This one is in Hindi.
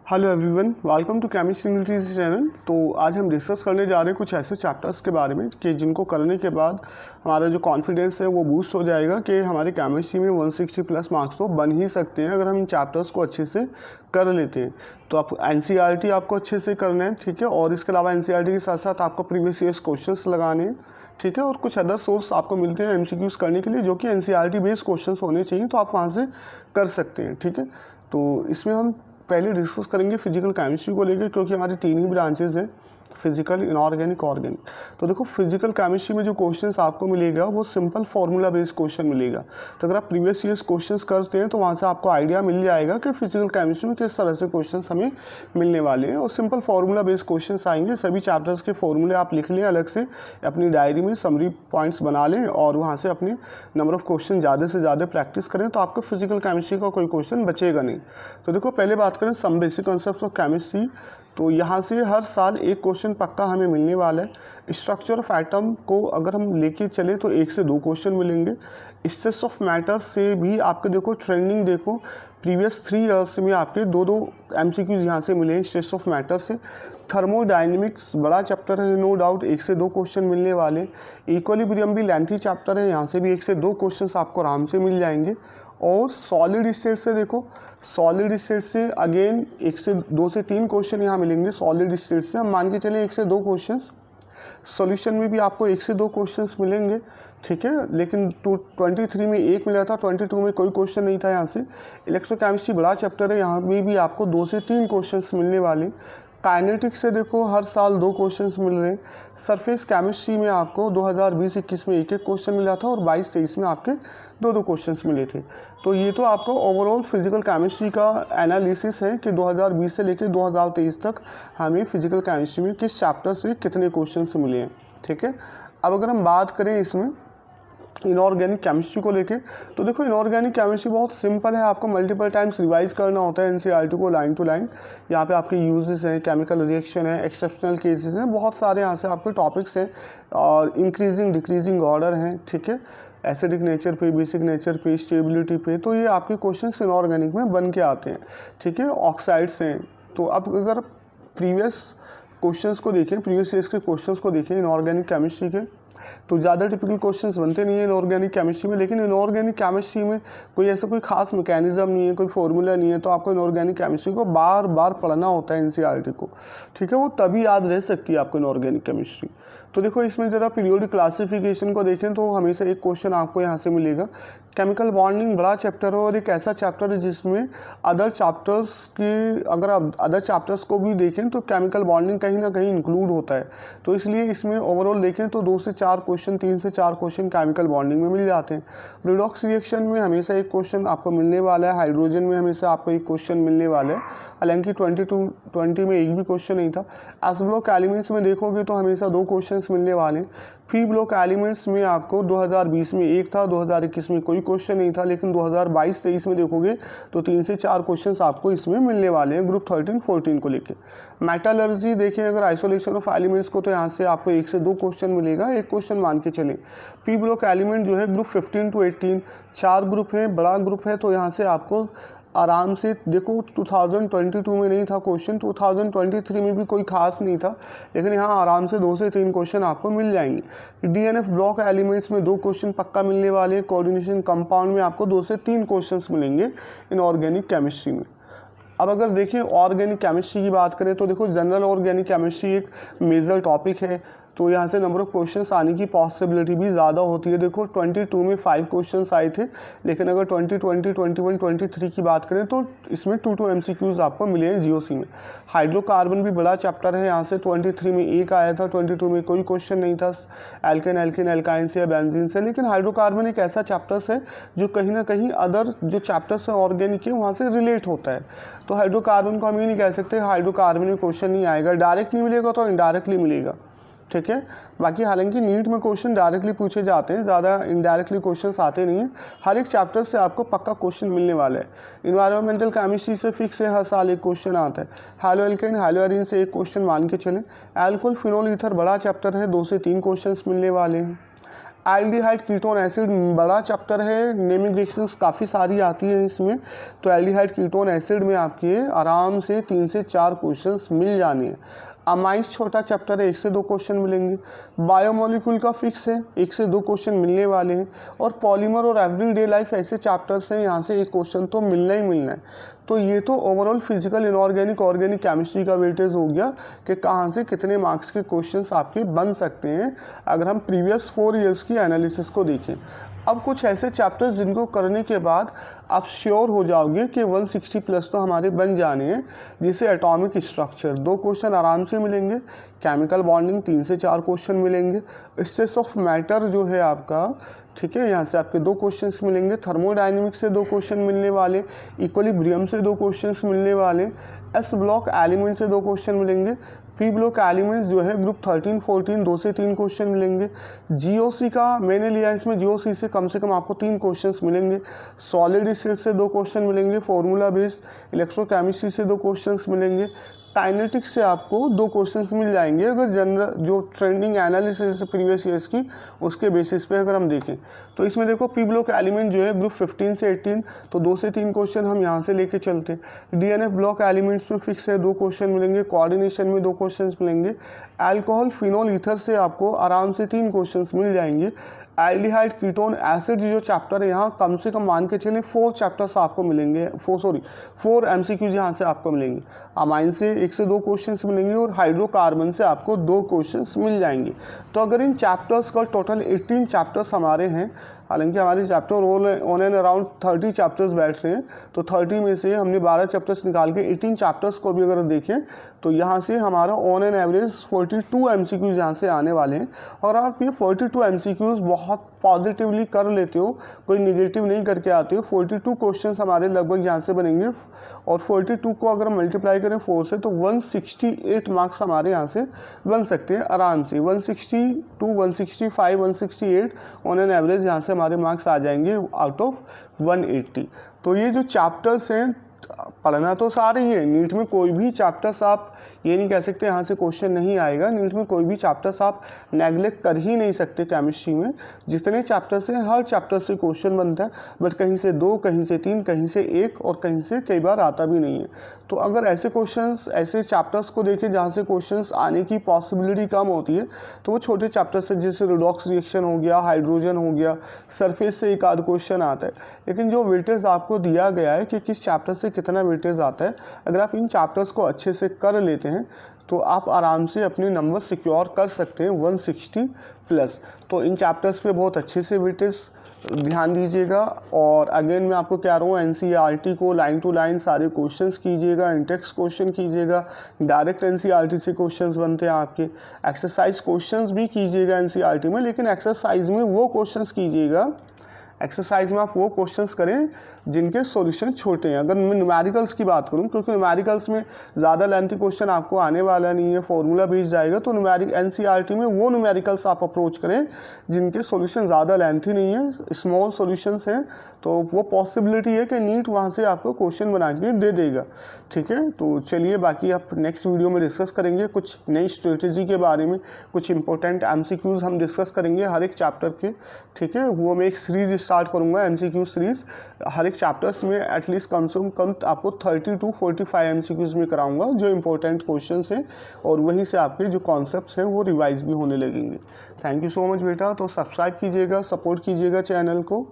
Hello everyone, welcome to chemistry nutrition channel. तो आज हम डिस्कस करने जा रहे हैं कुछ ऐसे चैप्टर्स के बारे में कि जिनको करने के बाद हमारा जो कॉन्फिडेंस है वो बूस्ट हो जाएगा कि हमारी केमिस्ट्री में 160 प्लस मार्क्स तो बन ही सकते हैं अगर हम इन चैप्टर्स को अच्छे से कर लेते हैं। तो आप एनसीईआरटी आपको अच्छे से करना है, ठीक है। और इसके अलावा एनसीईआरटी के साथ साथ आपको प्रीवियस ईयर्स क्वेश्चंस लगाने हैं, ठीक है। और कुछ अदर सोर्स आपको मिलते हैं एमसीक्यूज करने के लिए जो कि एनसीईआरटी बेस्ड क्वेश्चंस होने चाहिए, तो आप वहाँ से कर सकते हैं, ठीक है। तो इसमें हम पहले डिस्कस करेंगे फिजिकल केमिस्ट्री को लेकर, क्योंकि हमारे 3 ही ब्रांचेज हैं, फिजिकल, इनऑर्गेनिक, ऑर्गेनिक। तो देखो फिजिकल केमिस्ट्री में जो क्वेश्चंस आपको मिलेगा वो सिंपल फार्मूला बेस्ड क्वेश्चन मिलेगा। तो अगर आप प्रीवियस ईयर्स क्वेश्चंस करते हैं तो वहाँ से आपको आइडिया मिल जाएगा कि फिजिकल केमिस्ट्री में किस तरह से क्वेश्चंस हमें मिलने वाले हैं। और सिंपल फार्मूला बेस्ड क्वेश्चंस आएंगे। सभी चैप्टर्स के फॉर्मूले आप लिख लें अलग से अपनी डायरी में, समरी पॉइंट्स बना लें और वहाँ से अपने नंबर ऑफ क्वेश्चन ज़्यादा से ज़्यादा प्रैक्टिस करें, तो आपको फिजिकल केमिस्ट्री का कोई क्वेश्चन बचेगा नहीं। तो देखो पहले बात करें some basic concepts of chemistry. तो यहाँ से हर साल एक क्वेश्चन पक्का हमें मिलने वाला है। स्ट्रक्चर ऑफ एटम को अगर हम लेके चले तो 1 से 2 क्वेश्चन मिलेंगे। स्ट्रेस ऑफ मैटर से भी आपके देखो ट्रेंडिंग देखो प्रीवियस 3 ईयर्स में आपके 2 एमसीक्यूज यहाँ से मिले हैं स्ट्रेस ऑफ मैटर से। थर्मोडायनेमिक्स बड़ा चैप्टर है, नो डाउट 1 से 2 क्वेश्चन मिलने वाले। इक्विलिब्रियम भी लेंथी चैप्टर है, यहाँ से भी 1 से 2 क्वेश्चंस आपको आराम से मिल जाएंगे। और सॉलिड स्टेट से देखो, सॉलिड स्टेट से अगेन 1 से 2 से 3 क्वेश्चन यहाँ मिलेंगे। सॉलिड स्टेट से हम मान के चलें 1 से 2 क्वेश्चंस। सॉल्यूशन में भी आपको 1 से 2 क्वेश्चंस मिलेंगे, ठीक है। लेकिन 23 में 1 मिला था, 22 में कोई क्वेश्चन नहीं था यहाँ से। इलेक्ट्रोकेमिस्ट्री बड़ा चैप्टर है, यहाँ में भी आपको 2 से 3 क्वेश्चंस मिलने वाले। काइनेटिक्स से देखो हर साल 2 क्वेश्चंस मिल रहे हैं। सरफेस केमिस्ट्री में आपको 2020-21 में 1 क्वेश्चन मिला था और 22-23 में आपके 2 क्वेश्चंस मिले थे। तो ये तो आपको ओवरऑल फिजिकल केमिस्ट्री का एनालिसिस है कि 2020 से लेकर 2023 तक हमें फिजिकल केमिस्ट्री में किस चैप्टर से कितने क्वेश्चंस मिले हैं, ठीक है। अब अगर हम बात करें इसमें इनऑर्गेनिक केमिस्ट्री को लेके, तो देखो इनऑर्गेनिक केमिस्ट्री बहुत सिंपल है। आपको मल्टीपल टाइम्स रिवाइज करना होता है एनसीईआरटी को लाइन टू लाइन। यहाँ पे आपके यूजेस हैं, केमिकल रिएक्शन है, एक्सेप्शनल केसेस हैं, बहुत सारे यहाँ से आपके टॉपिक्स हैं और इंक्रीजिंग डिक्रीजिंग ऑर्डर हैं, ठीक है। एसिडिक नेचर पे, बेसिक नेचर पे, स्टेबिलिटी पे, तो ये आपके क्वेश्चन इनऑर्गेनिक में बन के आते हैं, ठीक है। ऑक्साइड्स हैं। तो अब अगर प्रीवियस क्वेश्चंस को देखें, प्रीवियस ईयर्स के क्वेश्चंस को देखें इनऑर्गेनिक केमिस्ट्री के, तो ज़्यादा टिपिकल क्वेश्चंस बनते नहीं है इनऑर्गेनिक केमिस्ट्री में। लेकिन इनऑर्गेनिक केमिस्ट्री में कोई ऐसा कोई खास मैकेनिज्म नहीं है, कोई फॉर्मूला नहीं है, तो आपको इनऑर्गेनिक केमिस्ट्री को बार बार पढ़ना होता है एनसीईआरटी को, ठीक है। वो तभी याद रह सकती है आपको इनऑर्गेनिक केमिस्ट्री। तो देखो इसमें ज़रा पीरियोडिक क्लासिफिकेशन को देखें तो हमेशा एक क्वेश्चन आपको यहाँ से मिलेगा। केमिकल बॉन्डिंग बड़ा चैप्टर है और एक ऐसा चैप्टर है जिसमें अदर चैप्टर्स की, अगर आप अदर चैप्टर्स को भी देखें तो केमिकल बॉन्डिंग कहीं ना कहीं इंक्लूड होता है। तो इसलिए इसमें ओवरऑल देखें तो 2 से 4 क्वेश्चन, 3 से 4 क्वेश्चन केमिकल बॉन्डिंग में मिल जाते हैं। रिडॉक्स रिएक्शन में हमेशा एक क्वेश्चन आपको मिलने वाला है। हाइड्रोजन में हमेशा आपको एक क्वेश्चन मिलने वाला है, हालांकि 20 में एक भी क्वेश्चन नहीं था। एस ब्लॉक एलिमेंट्स में देखोगे तो हमेशा 2 क्वेश्चन मिलने वाले। पी ब्लॉक एलिमेंट्स में आपको 2020 में 1 था, 2021 में कोई क्वेश्चन नहीं था, लेकिन 2022-23 में देखोगे तो 3 से 4 क्वेश्चंस आपको इसमें मिलने वाले हैं ग्रुप 13-14 को लेके। मेटलर्जी देखें अगर आइसोलेशन ऑफ एलिमेंट्स को, तो यहाँ से आपको 1 से 2 क्वेश्चन मिलेगा, एक क्वेश्चन मान के चलें। पी ब्लॉक एलिमेंट जो है ग्रुप 15 to 18, 4 ग्रुप है, बड़ा ग्रुप है, तो यहाँ से आपको आराम से देखो 2022 में नहीं था क्वेश्चन, 2023 में भी कोई खास नहीं था, लेकिन यहाँ आराम से 2 से 3 क्वेश्चन आपको मिल जाएंगे। डीएनएफ ब्लॉक एलिमेंट्स में 2 क्वेश्चन पक्का मिलने वाले हैं। कोऑर्डिनेशन कंपाउंड में आपको 2 से 3 क्वेश्चंस मिलेंगे इनऑर्गेनिक केमिस्ट्री में। अब अगर देखें ऑर्गेनिक केमिस्ट्री की बात करें तो देखो जनरल ऑर्गेनिक केमिस्ट्री एक मेजर टॉपिक है, तो यहाँ से नंबर ऑफ क्वेश्चंस आने की पॉसिबिलिटी भी ज़्यादा होती है। देखो 22 में 5 क्वेश्चंस आए थे, लेकिन अगर 2020, 21, 23 की बात करें तो इसमें 2 एमसीक्यूज आपको मिले हैं जीओसी में। हाइड्रोकार्बन भी बड़ा चैप्टर है, यहाँ से 23 में 1 आया था, 22 में कोई क्वेश्चन नहीं था एल्केन, एल्काइन से या बेंजीन से। लेकिन हाइड्रोकार्बन एक ऐसा चैप्टर्स है जो कहीं ना कहीं अदर जो चैप्टर्स हैं ऑर्गेनिक के वहाँ से रिलेट होता है। तो हाइड्रोकार्बन को हम ये नहीं कह सकते हाइड्रोकार्बन में क्वेश्चन नहीं आएगा, डायरेक्ट नहीं मिलेगा तो इनडायरेक्टली मिलेगा, ठीक है। बाकी हालांकि नीट में क्वेश्चन डायरेक्टली पूछे जाते हैं, ज़्यादा इनडायरेक्टली क्वेश्चंस आते नहीं हैं। हर एक चैप्टर से आपको पक्का क्वेश्चन मिलने वाला है। इन्वायरमेंटल केमिस्ट्री से फिक्स है, हर साल एक क्वेश्चन आता है। हैलो एल्केन, हैलो एरीन से एक क्वेश्चन मान के चलें। एल्कोहल फिनोल ईथर बड़ा चैप्टर है, 2 से 3 क्वेश्चन मिलने वाले हैं। एल्डिहाइड कीटोन एसिड बड़ा चैप्टर है, नेमिंग रिएक्शंस काफ़ी सारी आती हैं इसमें। तो एल्डिहाइड कीटोन एसिड में आपके आराम से 3 से 4 क्वेश्चंस मिल जाने हैं। अमाइंस छोटा चैप्टर है, 1 से 2 क्वेश्चन मिलेंगे। बायोमोलिक्यूल का फिक्स है, 1 से 2 क्वेश्चन मिलने वाले हैं। और पॉलीमर और एवरीडे लाइफ ऐसे चैप्टर्स हैं, यहाँ से 1 क्वेश्चन तो मिलना ही मिलना है। तो ये तो overall physical, inorganic, organic chemistry का वेटेज हो गया कि कहाँ से कितने मार्क्स के क्वेश्चंस आपके बन सकते हैं अगर हम प्रीवियस 4 ईयर्स की एनालिसिस को देखें। अब कुछ ऐसे चैप्टर्स जिनको करने के बाद आप श्योर हो जाओगे कि 160 प्लस तो हमारे बन जाने हैं, जैसे एटॉमिक स्ट्रक्चर 2 क्वेश्चन आराम से मिलेंगे, केमिकल बॉन्डिंग 3 से 4 क्वेश्चन मिलेंगे, स्ट्रेस ऑफ मैटर जो है आपका, ठीक है, यहाँ से आपके 2 क्वेश्चंस मिलेंगे, थर्मोडायनेमिक्स से 2 क्वेश्चन मिलने वाले, इक्विलिब्रियम से 2 क्वेश्चंस मिलने वाले, एस ब्लॉक एलिमेंट से 2 क्वेश्चन मिलेंगे, पी ब्लॉक एलिमेंट्स जो है ग्रुप 13, 14 2 से 3 क्वेश्चन मिलेंगे। जीओसी का मैंने लिया, इसमें जीओसी से कम आपको 3 क्वेश्चंस मिलेंगे, सॉलिड स्टेट से 2 क्वेश्चन मिलेंगे, फॉर्मूला बेस्ड इलेक्ट्रोकेमिस्ट्री से 2 क्वेश्चंस मिलेंगे, काइनेटिक्स से आपको 2 क्वेश्चंस मिल जाएंगे अगर जनरल जो ट्रेंडिंग एनालिसिस प्रीवियस ईयर्स की उसके बेसिस पे अगर हम देखें। तो इसमें देखो पी ब्लॉक एलिमेंट जो है ग्रुप 15 से 18, तो 2 से 3 क्वेश्चन हम यहाँ से लेके चलते हैं। डीएनएफ ब्लॉक एलिमेंट्स में फिक्स है 2 क्वेश्चन मिलेंगे, कोऑर्डिनेशन में 2 क्वेश्चन मिलेंगे, अल्कोहल फिनोल ईथर से आपको आराम से 3 क्वेश्चन मिल जाएंगे। एल्डिहाइड कीटोन एसिड जो चैप्टर है यहाँ कम से कम मान के चलें 4 चैप्टर्स आपको मिलेंगे, 4 MCQs यहाँ से आपको मिलेंगे। अमाइन से 1 से 2 क्वेश्चंस मिलेंगे और हाइड्रोकार्बन से आपको 2 क्वेश्चंस मिल जाएंगे। तो अगर इन चैप्टर्स का टोटल 18 चैप्टर्स हमारे हैं, हालांकि हमारे chapter on and around 30 chapters बैठ रहे हैं, तो 30 में से हमने 12 चैप्टर्स निकाल के 18 चैप्टर्स को भी अगर देखें तो यहाँ से हमारा ऑन एन एवरेज 42 MCQs यहाँ से आने वाले हैं। और आप ये 42 MCQs बहुत पॉजिटिवली कर लेते हो, कोई निगेटिव नहीं करके आते हो। 42 क्वेश्चंस हमारे लगभग यहाँ से बनेंगे और 42 को अगर मल्टीप्लाई करें 4 से तो 168 मार्क्स हमारे यहाँ से बन सकते हैं आराम से। 162, 165, 168 ऑन एन एवरेज यहाँ से हमारे मार्क्स आ जाएंगे आउट ऑफ 180। तो ये जो चैप्टर्स हैं पढ़ना तो सारे ही है, नीट में कोई भी चैप्टर्स आप ये नहीं कह सकते यहाँ से क्वेश्चन नहीं आएगा। नीट में कोई भी चैप्टर्स आप नेगलेक्ट कर ही नहीं सकते। केमिस्ट्री में जितने चैप्टर्स हैं हर चैप्टर से क्वेश्चन बनता है, बट कहीं से 2, कहीं से 3, कहीं से 1 और कहीं से कई बार आता भी नहीं है। तो अगर ऐसे क्वेश्चंस, ऐसे चैप्टर्स को देखें जहाँ से क्वेश्चंस आने की पॉसिबिलिटी कम होती है, तो वो छोटे चैप्टर्स हैं, जैसे रिडॉक्स रिएक्शन हो गया, हाइड्रोजन हो गया, सरफेस से 1 आध क्वेश्चन आता है। लेकिन जो वेटेज आपको दिया गया है कि किस चैप्टर से कितना वेटेज आता है, अगर आप इन चैप्टर्स को अच्छे से कर लेते हैं तो आप आराम से अपने नंबर सिक्योर कर सकते हैं 160 प्लस। तो इन चैप्टर्स पे बहुत अच्छे से वेटेज ध्यान दीजिएगा। और अगेन मैं आपको कह रहा हूँ NCERT को लाइन टू लाइन सारे क्वेश्चंस कीजिएगा, इंटेक्स क्वेश्चन कीजिएगा, डायरेक्ट NCERT से क्वेश्चंस बनते हैं आपके, एक्सरसाइज क्वेश्चंस भी कीजिएगा NCERT में, लेकिन एक्सरसाइज में वो क्वेश्चंस कीजिएगा, एक्सरसाइज में आप वो क्वेश्चंस करें जिनके सॉल्यूशन छोटे हैं। अगर मैं न्यूमेरिकल्स की बात करूं, क्योंकि न्यूमेरिकल्स में ज़्यादा लेंथी क्वेश्चन आपको आने वाला नहीं है, फॉर्मूला बेस्ड आएगा, तो NCERT में वो न्यूमेरिकल्स आप अप्रोच करें जिनके सॉल्यूशन ज़्यादा लेंथी नहीं है, स्मॉल सॉल्यूशंस हैं, तो वो पॉसिबिलिटी है कि नीट वहाँ से आपको क्वेश्चन बना के दे देगा। ठीक है, तो चलिए बाकी आप नेक्स्ट वीडियो में डिस्कस करेंगे कुछ नई स्ट्रेटेजी के बारे में, कुछ इंपॉर्टेंट MCQs हम डिस्कस करेंगे हर एक चैप्टर के। ठीक है, वो मैं एक सीरीज स्टार्ट करूंगा MCQ सीरीज, हर एक चैप्टर्स में एटलीस्ट कम से कम आपको 30 to 45 MCQs में कराऊंगा जो इंपॉर्टेंट क्वेश्चंस हैं, और वहीं से आपके जो कॉन्सेप्ट्स हैं वो रिवाइज भी होने लगेंगे। थैंक यू सो मच बेटा। तो सब्सक्राइब कीजिएगा, सपोर्ट कीजिएगा चैनल को।